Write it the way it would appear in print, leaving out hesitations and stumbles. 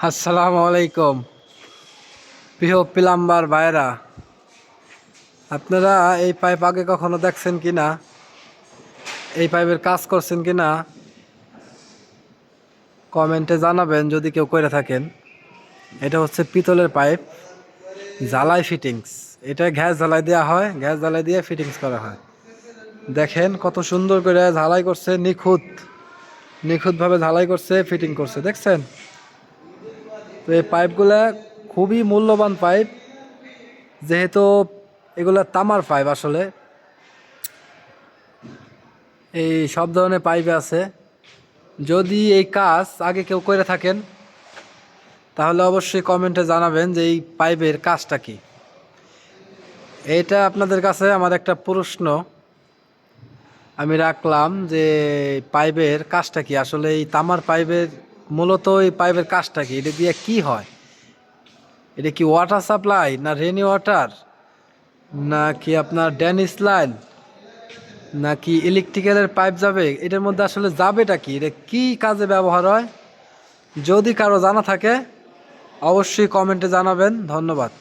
আসসালামু আলাইকুম প্রিয় প্লাম্বার ভাইরা। আপনারা এই পাইপ আগে কখনো দেখছেন কি না? এই পাইপের কাজ করছেন কি না কমেন্টে জানাবেন যদি কেউ করে থাকেন। এটা হচ্ছে পিতলের পাইপ, জ্বালাই ফিটিংস। এটা গ্যাস জ্বালাই দেওয়া হয়, গ্যাস জ্বালাই দিয়ে ফিটিংস করা হয়। দেখেন কত সুন্দর করে ঝালাই করছে, নিখুঁতভাবে ঝালাই করছে, ফিটিং করছে, দেখছেন? তো এই পাইপগুলা খুবই মূল্যবান পাইপ, যেহেতু এগুলা তামার পাইপ। আসলে এই সব ধরনের পাইপ আছে। যদি এই কাজ আগে কেউ করে থাকেন তাহলে অবশ্যই কমেন্টে জানাবেন যে এই পাইপের কাজটা কি। এটা আপনাদের কাছে আমার একটা প্রশ্ন আমি রাখলাম যে পাইপের কাজটা কি। আসলে এই তামার পাইপের মূলত এই পাইপের কাজটা কি, এটা দিয়ে কি হয়? এটা কি ওয়াটার সাপ্লাই, না রেনি ওয়াটার, না কি আপনার ড্যানিশ লাইন, নাকি ইলেকট্রিক্যালের পাইপ যাবে? এটার মধ্যে আসলে যাবেটা কি, এটা কি কাজে ব্যবহার হয়? যদি কারো জানা থাকে অবশ্যই কমেন্টে জানাবেন। ধন্যবাদ।